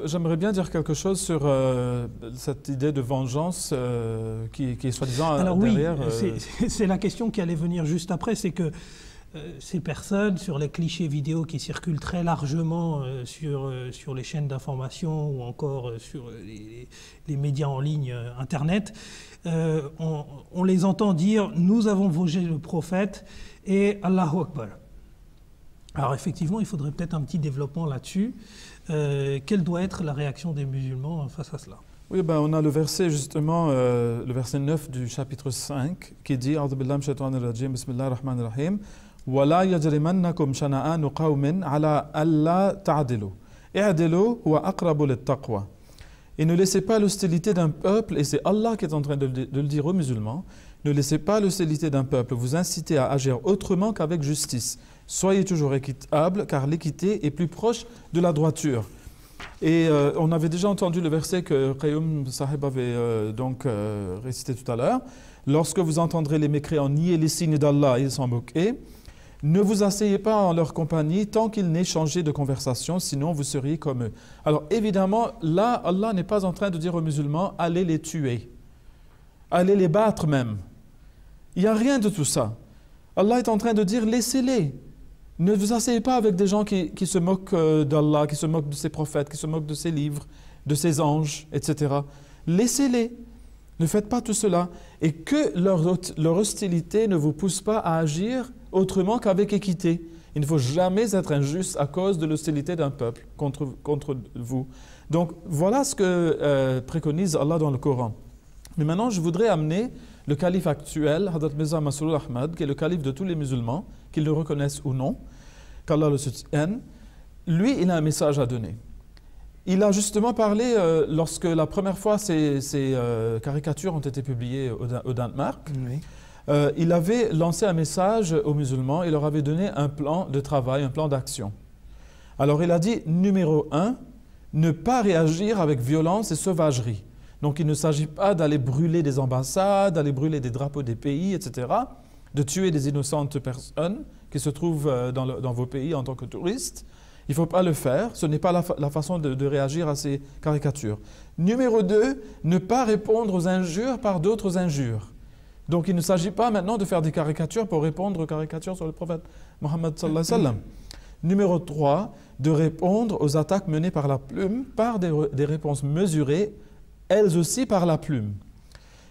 J'aimerais bien dire quelque chose sur cette idée de vengeance qui est soi-disant derrière. C'est la question qui allait venir juste après, c'est que ces personnes, sur les clichés vidéo qui circulent très largement sur les chaînes d'information ou encore sur les médias en ligne, Internet, on les entend dire « nous avons vengé le prophète » et « Allahu Akbar ». Alors effectivement, il faudrait peut-être un petit développement là-dessus. Quelle doit être la réaction des musulmans face à cela? Oui, ben, on a le verset justement, le verset 9 du chapitre 5 qui dit « A'udhu billahi minash shaitanir rajim, bismillahir rahmanir rahim, wa la yajrimannakum shana'anu qawmin ala alla ta'dilu, i'dilu huwa aqrabu lit-taqwa » Et ne laissez pas l'hostilité d'un peuple, et c'est Allah qui est en train de le dire aux musulmans, ne laissez pas l'hostilité d'un peuple vous inciter à agir autrement qu'avec justice. Soyez toujours équitable, car l'équité est plus proche de la droiture. Et on avait déjà entendu le verset que Qayyum Sahib avait récité tout à l'heure. Lorsque vous entendrez les mécréants nier les signes d'Allah et s'en moquer, ne vous asseyez pas en leur compagnie tant qu'ils n'aient changé de conversation, sinon vous seriez comme eux. Alors évidemment, là, Allah n'est pas en train de dire aux musulmans, allez les tuer, allez les battre même. Il n'y a rien de tout ça. Allah est en train de dire, laissez-les. Ne vous asseyez pas avec des gens qui se moquent d'Allah, qui se moquent de ses prophètes, qui se moquent de ses livres, de ses anges, etc. Laissez-les. Ne faites pas tout cela. Et que leur hostilité ne vous pousse pas à agir autrement qu'avec équité. Il ne faut jamais être injuste à cause de l'hostilité d'un peuple contre vous. Donc voilà ce que préconise Allah dans le Coran. Mais maintenant, je voudrais amener le calife actuel, Hadrat Mirza Masroor Ahmad, qui est le calife de tous les musulmans, qu'ils le reconnaissent ou non, qu'Allah le soutienne. Lui, il a un message à donner. Il a justement parlé, lorsque la première fois ces caricatures ont été publiées au Danemark, oui. Il avait lancé un message aux musulmans et leur avait donné un plan de travail, un plan d'action. Alors il a dit, numéro 1, ne pas réagir avec violence et sauvagerie. Donc il ne s'agit pas d'aller brûler des ambassades, d'aller brûler des drapeaux des pays, etc., de tuer des innocentes personnes qui se trouvent dans vos pays en tant que touristes. Il ne faut pas le faire, ce n'est pas la façon de réagir à ces caricatures. Numéro 2, ne pas répondre aux injures par d'autres injures. Donc il ne s'agit pas maintenant de faire des caricatures pour répondre aux caricatures sur le prophète Mohammed sallallahu alayhi wa sallam. Numéro 3, de répondre aux attaques menées par la plume par des réponses mesurées, elles aussi par la plume.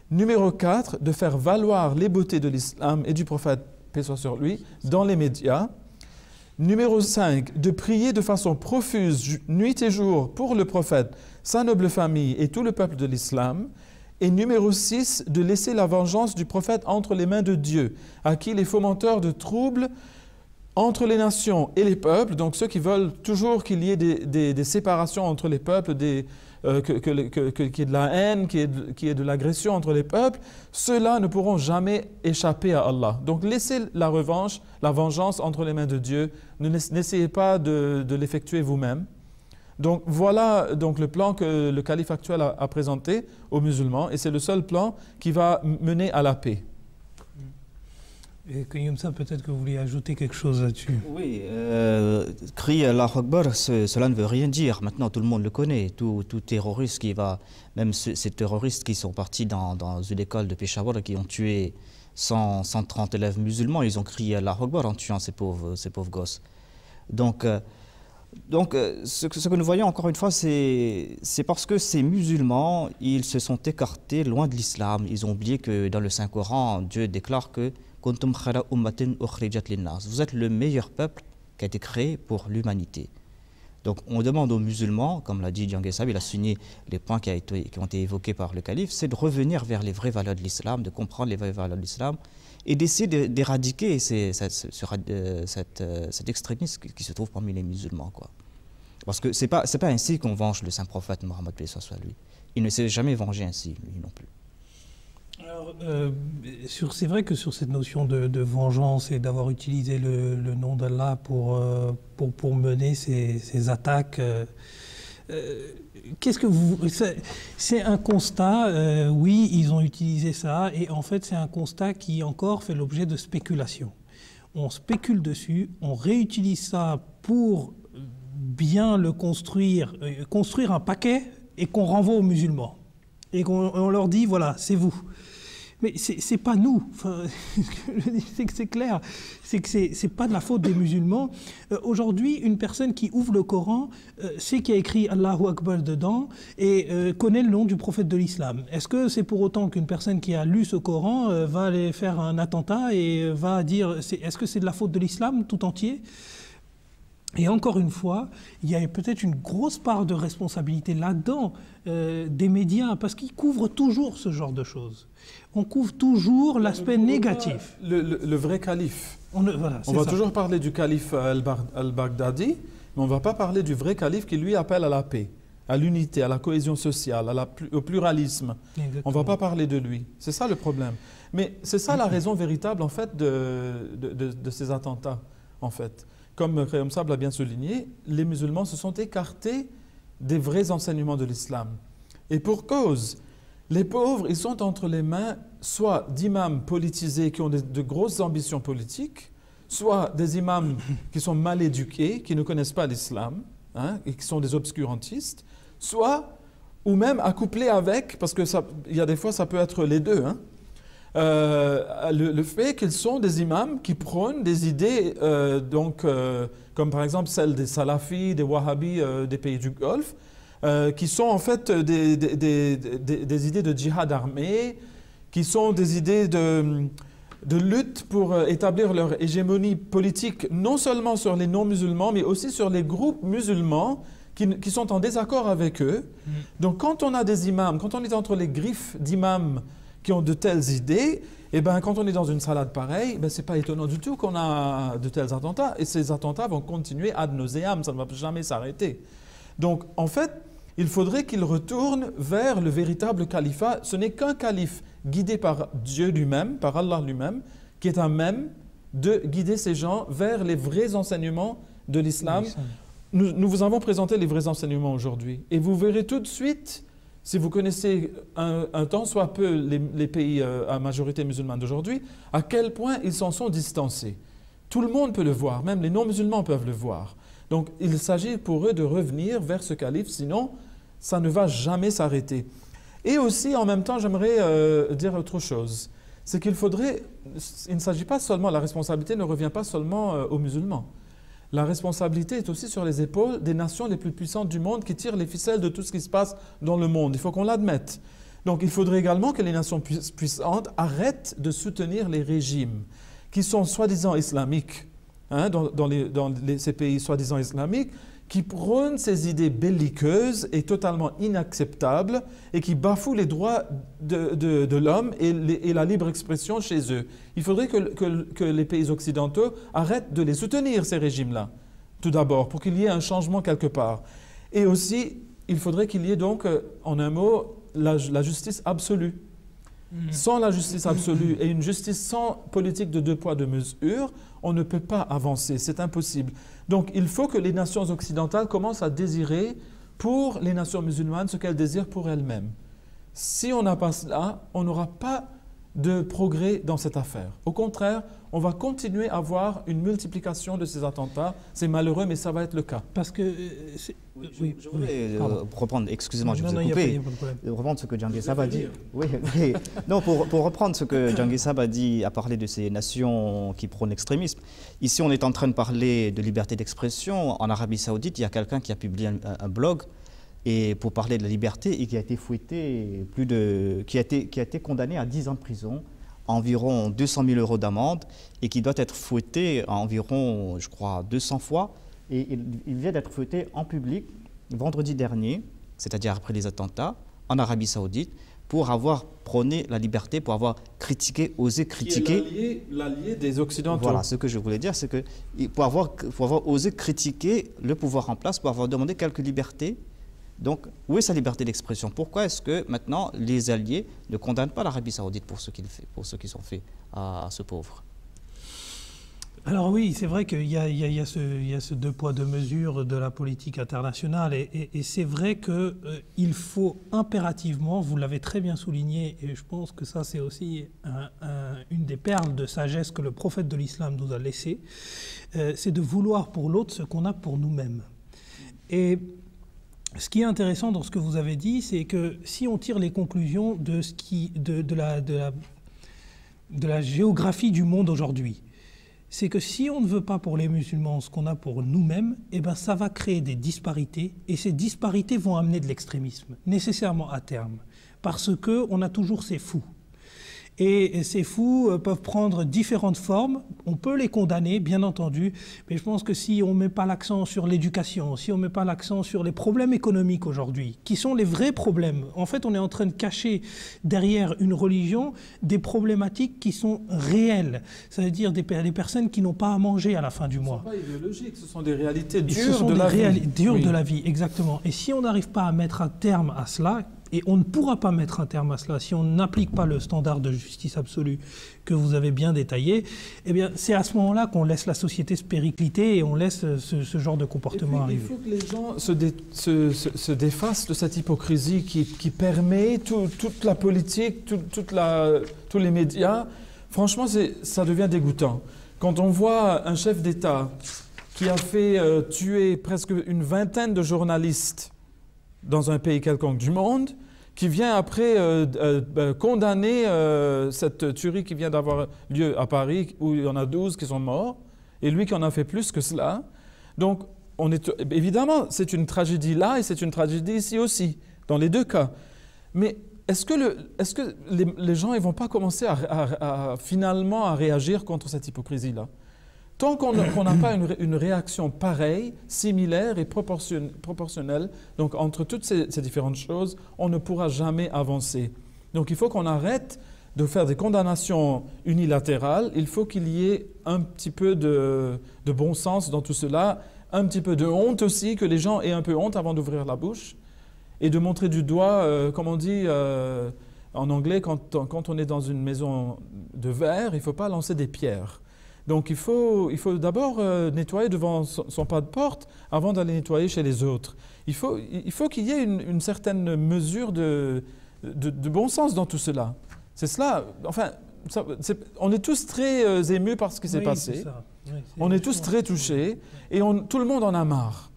Numéro 4, de faire valoir les beautés de l'islam et du prophète, paix soit sur lui, dans les médias. Numéro 5, de prier de façon profuse, nuit et jour, pour le prophète, sa noble famille et tout le peuple de l'islam. Et numéro 6, de laisser la vengeance du prophète entre les mains de Dieu, à qui les fomenteurs de troubles entre les nations et les peuples, donc ceux qui veulent toujours qu'il y ait des séparations entre les peuples, qu'il y ait de la haine, qu'il y ait de l'agression entre les peuples, ceux-là ne pourront jamais échapper à Allah. Donc laissez la revanche, la vengeance entre les mains de Dieu, n'essayez pas de l'effectuer vous-même. Donc voilà donc le plan que le calife actuel a présenté aux musulmans et c'est le seul plan qui va mener à la paix. Et Qayyum, peut-être que vous vouliez ajouter quelque chose là-dessus. Oui, crier Allahu Akbar, cela ne veut rien dire. Maintenant, tout le monde le connaît. Tout terroriste qui va, même ces terroristes qui sont partis dans une école de Peshawar et qui ont tué 130 élèves musulmans, ils ont crié Allahu Akbar en tuant ces pauvres gosses. Donc, ce que nous voyons encore une fois, c'est parce que ces musulmans, ils se sont écartés loin de l'islam. Ils ont oublié que dans le Saint-Coran, Dieu déclare que Kuntum khayra ummatin ukhrijat linnas. Vous êtes le meilleur peuple qui a été créé pour l'humanité. Donc on demande aux musulmans, comme l'a dit Djangé Sahib, il a signé les points qui ont été évoqués par le calife, c'est de revenir vers les vraies valeurs de l'islam, de comprendre les vraies valeurs de l'islam et d'essayer d'éradiquer cet extrémisme qui se trouve parmi les musulmans, quoi. Parce que c'est pas ainsi qu'on venge le saint prophète Mohammed paix soit sur lui. Il ne s'est jamais vengé ainsi, lui non plus. Alors, c'est vrai que sur cette notion de vengeance et d'avoir utilisé le nom d'Allah pour mener ces attaques, qu'est-ce que c'est un constat, oui, ils ont utilisé ça, et en fait c'est un constat qui encore fait l'objet de spéculation. On spécule dessus, on réutilise ça pour bien le construire, construire un paquet et qu'on renvoie aux musulmans. Et qu'on leur dit, voilà, c'est vous. Mais c'est pas nous. Enfin, ce que je dis, c'est que c'est clair. C'est que c'est pas de la faute des musulmans. Aujourd'hui, une personne qui ouvre le Coran sait qu'il y a écrit Allahu Akbar dedans et connaît le nom du prophète de l'islam. Est-ce que c'est pour autant qu'une personne qui a lu ce Coran va aller faire un attentat et va dire est-ce que c'est de la faute de l'islam tout entier? Et encore une fois, il y a peut-être une grosse part de responsabilité là-dedans des médias, parce qu'ils couvrent toujours ce genre de choses. On couvre toujours l'aspect négatif. Le vrai calife. Voilà, on va toujours parler du calife al-Baghdadi, mais on ne va pas parler du vrai calife qui lui appelle à la paix, à l'unité, à la cohésion sociale, au pluralisme. Exactement. On ne va pas parler de lui. C'est ça le problème. Mais c'est ça la raison véritable en fait de ces attentats, en fait. Comme Khayyam Sab l'a bien souligné, les musulmans se sont écartés des vrais enseignements de l'islam. Et pour cause, les pauvres, ils sont entre les mains soit d'imams politisés qui ont de grosses ambitions politiques, soit des imams qui sont mal éduqués, qui ne connaissent pas l'islam, hein, et qui sont des obscurantistes, soit, ou même accouplés avec, parce que il y a des fois ça peut être les deux, hein, le fait qu'ils sont des imams qui prônent des idées, comme par exemple celles des salafis, des wahhabis des pays du Golfe, qui sont en fait des idées de djihad armé, qui sont des idées de lutte pour établir leur hégémonie politique, non seulement sur les non-musulmans, mais aussi sur les groupes musulmans qui sont en désaccord avec eux. Donc quand on a des imams, quand on est entre les griffes d'imams qui ont de telles idées, et ben, quand on est dans une salade pareille, ben, ce n'est pas étonnant du tout qu'on a de tels attentats. Et ces attentats vont continuer ad nauseam, ça ne va jamais s'arrêter. Donc, en fait, il faudrait qu'il retourne vers le véritable califat. Ce n'est qu'un calife guidé par Dieu lui-même, par Allah lui-même, qui est à même de guider ces gens vers les vrais enseignements de l'islam. Nous vous avons présenté les vrais enseignements aujourd'hui. Et vous verrez tout de suite, si vous connaissez un tant soit peu les pays à majorité musulmane d'aujourd'hui, à quel point ils s'en sont distancés. Tout le monde peut le voir, même les non-musulmans peuvent le voir. Donc il s'agit pour eux de revenir vers ce calife, sinon ça ne va jamais s'arrêter. Et aussi, en même temps, j'aimerais dire autre chose. C'est qu'il faudrait, il ne s'agit pas seulement, la responsabilité ne revient pas seulement aux musulmans. La responsabilité est aussi sur les épaules des nations les plus puissantes du monde qui tirent les ficelles de tout ce qui se passe dans le monde. Il faut qu'on l'admette. Donc il faudrait également que les nations puissantes arrêtent de soutenir les régimes qui sont soi-disant islamiques, hein, dans ces pays soi-disant islamiques, qui prônent ces idées belliqueuses et totalement inacceptables et qui bafouent les droits de l'homme et la libre expression chez eux. Il faudrait que les pays occidentaux arrêtent de les soutenir, ces régimes-là, tout d'abord, pour qu'il y ait un changement quelque part. Et aussi, il faudrait qu'il y ait donc, en un mot, la justice absolue. Sans la justice absolue et une justice sans politique de deux poids, deux mesures, on ne peut pas avancer, c'est impossible. Donc il faut que les nations occidentales commencent à désirer pour les nations musulmanes ce qu'elles désirent pour elles-mêmes. Si on n'a pas cela, on n'aura pas de progrès dans cette affaire. Au contraire, on va continuer à voir une multiplication de ces attentats. C'est malheureux, mais ça va être le cas. Parce que... je voulais reprendre, excusez-moi, je vous ai coupé, reprendre ce que Djangui Sab a dit. Oui, oui. Non, pour reprendre ce que Djangui Sab a dit, à parler de ces nations qui prônent l'extrémisme. Ici, on est en train de parler de liberté d'expression. En Arabie Saoudite, il y a quelqu'un qui a publié un blog et pour parler de la liberté et qui a été fouetté, qui a été condamné à 10 ans de prison, environ 200 000 € d'amende et qui doit être fouetté environ, je crois, 200 fois. Et il vient d'être fouetté en public vendredi dernier, c'est-à-dire après les attentats, en Arabie Saoudite, pour avoir prôné la liberté, pour avoir critiqué, osé critiquer... Qui est l'allié des Occidentaux. Voilà, ce que je voulais dire, c'est que pour avoir osé critiquer le pouvoir en place, pour avoir demandé quelques libertés. Donc, où est sa liberté d'expression? Pourquoi est-ce que maintenant les alliés ne condamnent pas l'Arabie Saoudite pour ce qu'ils ont fait à ce pauvre? Alors oui, c'est vrai qu'il y a ce deux poids, deux mesures de la politique internationale et c'est vrai qu'il faut impérativement, vous l'avez très bien souligné, et je pense que ça c'est aussi une des perles de sagesse que le prophète de l'islam nous a laissées, c'est de vouloir pour l'autre ce qu'on a pour nous-mêmes. Et ce qui est intéressant dans ce que vous avez dit, c'est que si on tire les conclusions de la géographie du monde aujourd'hui, c'est que si on ne veut pas pour les musulmans ce qu'on a pour nous-mêmes, eh ben ça va créer des disparités, et ces disparités vont amener de l'extrémisme, nécessairement à terme, parce qu'on a toujours ces fous. Et ces fous peuvent prendre différentes formes. On peut les condamner, bien entendu, mais je pense que si on ne met pas l'accent sur l'éducation, si on ne met pas l'accent sur les problèmes économiques aujourd'hui, qui sont les vrais problèmes, en fait, on est en train de cacher derrière une religion des problématiques qui sont réelles. Ça veut dire des personnes qui n'ont pas à manger à la fin du mois. Ce ne sont pas idéologiques, ce sont des réalités dures ce sont de des la vie. Dures Oui. de la vie, exactement. Et si on n'arrive pas à mettre un terme à cela, et on ne pourra pas mettre un terme à cela si on n'applique pas le standard de justice absolue que vous avez bien détaillé, eh bien, c'est à ce moment-là qu'on laisse la société se péricliter et on laisse ce genre de comportement arriver. Il faut que les gens se défassent de cette hypocrisie qui permet toute la politique, tous les médias. Franchement, ça devient dégoûtant. Quand on voit un chef d'État qui a fait tuer presque une vingtaine de journalistes dans un pays quelconque du monde, qui vient après condamner cette tuerie qui vient d'avoir lieu à Paris, où il y en a 12 qui sont morts, et lui qui en a fait plus que cela. Donc, évidemment, c'est une tragédie là, et c'est une tragédie ici aussi, dans les deux cas. Mais est-ce que les gens ne vont pas commencer finalement à réagir contre cette hypocrisie-là? Tant qu'on n'a pas une réaction pareille, similaire et proportionnelle, donc entre toutes ces différentes choses, on ne pourra jamais avancer. Donc il faut qu'on arrête de faire des condamnations unilatérales, il faut qu'il y ait un petit peu de bon sens dans tout cela, un petit peu de honte aussi, que les gens aient un peu honte avant d'ouvrir la bouche, et de montrer du doigt, comme on dit en anglais, quand on est dans une maison de verre, il ne faut pas lancer des pierres. Donc il faut d'abord nettoyer devant son pas de porte avant d'aller nettoyer chez les autres. Il faut qu'il y ait une certaine mesure de bon sens dans tout cela. C'est cela, enfin, on est tous très émus par ce qui s'est passé. Oui, on est tous très touchés et tout le monde en a marre.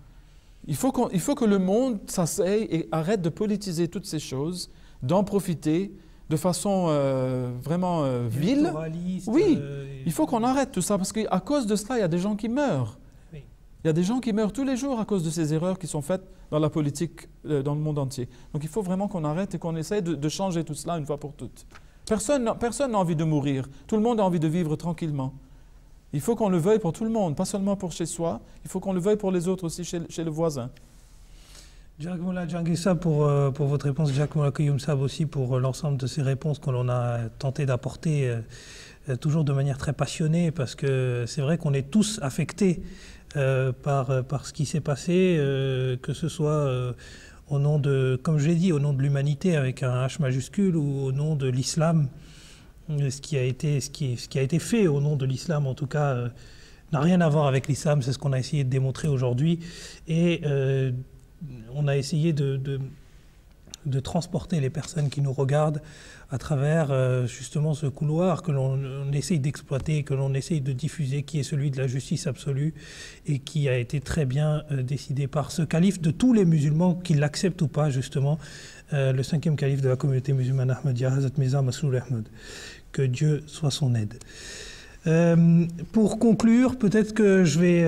Il faut que le monde s'asseye et arrête de politiser toutes ces choses, d'en profiter de façon vraiment vile. Oui, il faut qu'on arrête tout ça, parce qu'à cause de cela, il y a des gens qui meurent. Oui. Il y a des gens qui meurent tous les jours à cause de ces erreurs qui sont faites dans la politique dans le monde entier. Donc il faut vraiment qu'on arrête et qu'on essaye de changer tout cela une fois pour toutes. Personne n'a envie de mourir. Tout le monde a envie de vivre tranquillement. Il faut qu'on le veuille pour tout le monde, pas seulement pour chez soi. Il faut qu'on le veuille pour les autres aussi, chez le voisin. Jacques Moula Djanguissa pour votre réponse, Jacques Moula Koyoum Sab aussi pour l'ensemble de ces réponses que l'on a tenté d'apporter toujours de manière très passionnée, parce que c'est vrai qu'on est tous affectés par ce qui s'est passé, que ce soit au nom de, comme je l'ai dit, au nom de l'humanité avec un H majuscule, ou au nom de l'islam. Ce qui a été fait au nom de l'islam, en tout cas, n'a rien à voir avec l'islam, c'est ce qu'on a essayé de démontrer aujourd'hui. Et on a essayé de transporter les personnes qui nous regardent à travers justement ce couloir que l'on essaye d'exploiter, que l'on essaye de diffuser, qui est celui de la justice absolue, et qui a été très bien décidé par ce calife de tous les musulmans, qu'ils l'acceptent ou pas, justement, le 5e calife de la communauté musulmane Ahmadiyya, Hazrat Mirza Masroor Ahmad. Que Dieu soit son aide. Pour conclure, peut-être que je vais...